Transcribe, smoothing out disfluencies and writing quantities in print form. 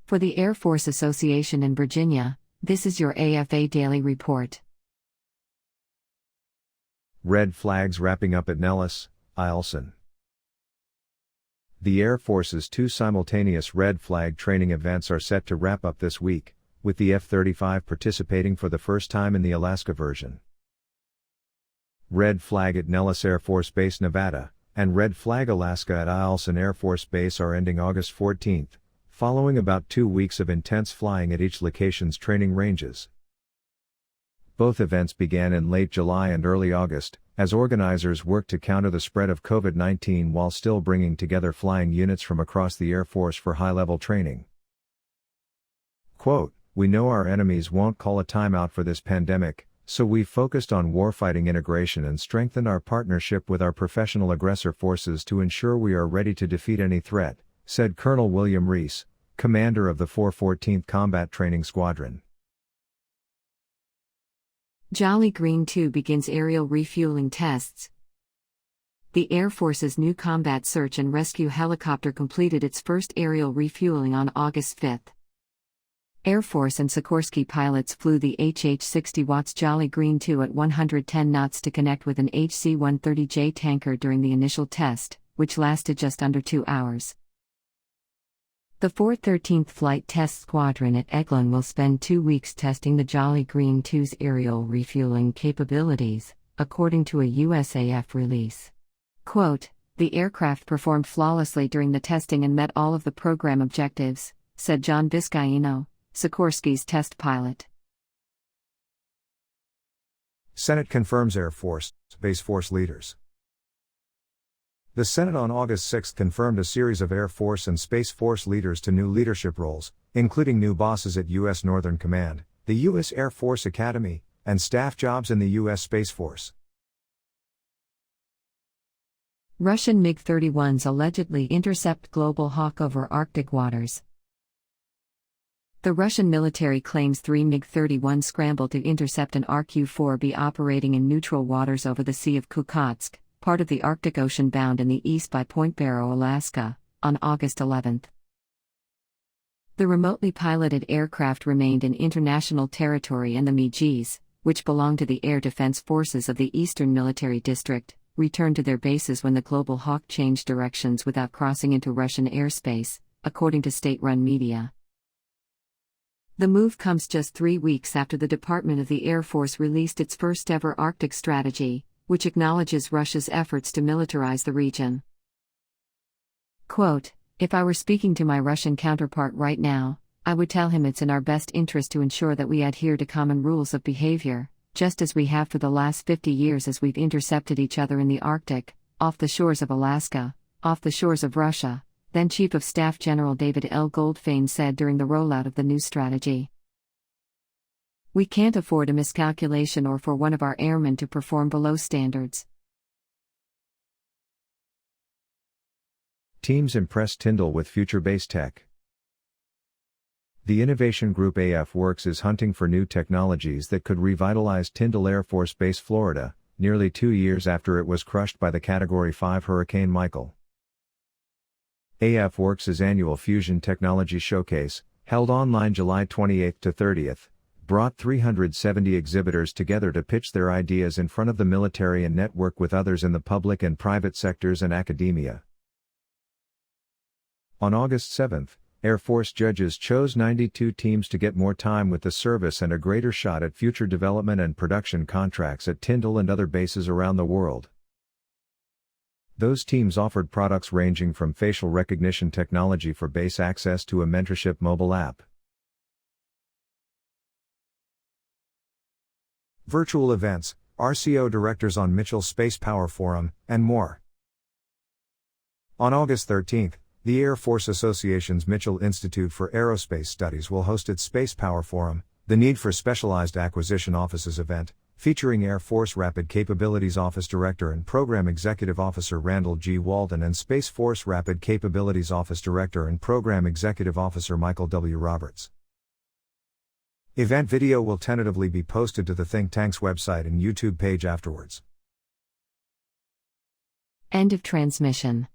For the Air Force Association in Virginia, this is your AFA Daily Report. Red flags wrapping up at Nellis, Eielson. The Air Force's 2 simultaneous red flag training events are set to wrap up this week, with the F-35 participating for the first time in the Alaska version. Red Flag at Nellis Air Force Base, Nevada, and Red Flag Alaska at Eielson Air Force Base are ending August 14, following about 2 weeks of intense flying at each location's training ranges. Both events began in late July and early August, as organizers worked to counter the spread of COVID-19 while still bringing together flying units from across the Air Force for high-level training. Quote, "We know our enemies won't call a timeout for this pandemic, so we've focused on warfighting integration and strengthened our partnership with our professional aggressor forces to ensure we are ready to defeat any threat," said Colonel William Reese, commander of the 414th Combat Training Squadron. Jolly Green 2 begins aerial refueling tests. The Air Force's new combat search and rescue helicopter completed its first aerial refueling on August 5. Air Force and Sikorsky pilots flew the HH-60 Watts Jolly Green 2 at 110 knots to connect with an HC-130J tanker during the initial test, which lasted just under 2 hours. The 413th Flight Test Squadron at Eglin will spend 2 weeks testing the Jolly Green 2's aerial refueling capabilities, according to a USAF release. Quote, "The aircraft performed flawlessly during the testing and met all of the program objectives," said John Viscaino, Sikorsky's test pilot. Senate confirms Air Force, Space Force leaders. The Senate on August 6 confirmed a series of Air Force and Space Force leaders to new leadership roles, including new bosses at U.S. Northern Command, the U.S. Air Force Academy, and staff jobs in the U.S. Space Force. Russian MiG-31s allegedly intercept Global Hawk over Arctic waters. The Russian military claims 3 MiG-31s scrambled to intercept an RQ-4B operating in neutral waters over the Sea of Kukotsk, part of the Arctic Ocean bound in the east by Point Barrow, Alaska, on August 11. The remotely piloted aircraft remained in international territory, and the MiGs, which belong to the Air Defense Forces of the Eastern Military District, returned to their bases when the Global Hawk changed directions without crossing into Russian airspace, according to state-run media. The move comes just 3 weeks after the Department of the Air Force released its first-ever Arctic strategy, which acknowledges Russia's efforts to militarize the region. Quote, "If I were speaking to my Russian counterpart right now, I would tell him it's in our best interest to ensure that we adhere to common rules of behavior, just as we have for the last 50 years as we've intercepted each other in the Arctic, off the shores of Alaska, off the shores of Russia," then Chief of Staff General David L. Goldfein said during the rollout of the new strategy. "We can't afford a miscalculation or for one of our airmen to perform below standards." Teams impress Tyndall with future base tech. The innovation group AF Works is hunting for new technologies that could revitalize Tyndall Air Force Base, Florida, nearly 2 years after it was crushed by the Category 5 Hurricane Michael. AF Works' annual Fusion Technology Showcase, held online July 28 to 30, brought 370 exhibitors together to pitch their ideas in front of the military and network with others in the public and private sectors and academia. On August 7, Air Force judges chose 92 teams to get more time with the service and a greater shot at future development and production contracts at Tyndall and other bases around the world. Those teams offered products ranging from facial recognition technology for base access to a mentorship mobile app. Virtual events, RCO directors on Mitchell Space Power Forum, and more. On August 13, the Air Force Association's Mitchell Institute for Aerospace Studies will host its Space Power Forum, the Need for Specialized Acquisition Offices event, featuring Air Force Rapid Capabilities Office Director and Program Executive Officer Randall G. Walden and Space Force Rapid Capabilities Office Director and Program Executive Officer Michael W. Roberts. Event video will tentatively be posted to the think tank's website and YouTube page afterwards. End of transmission.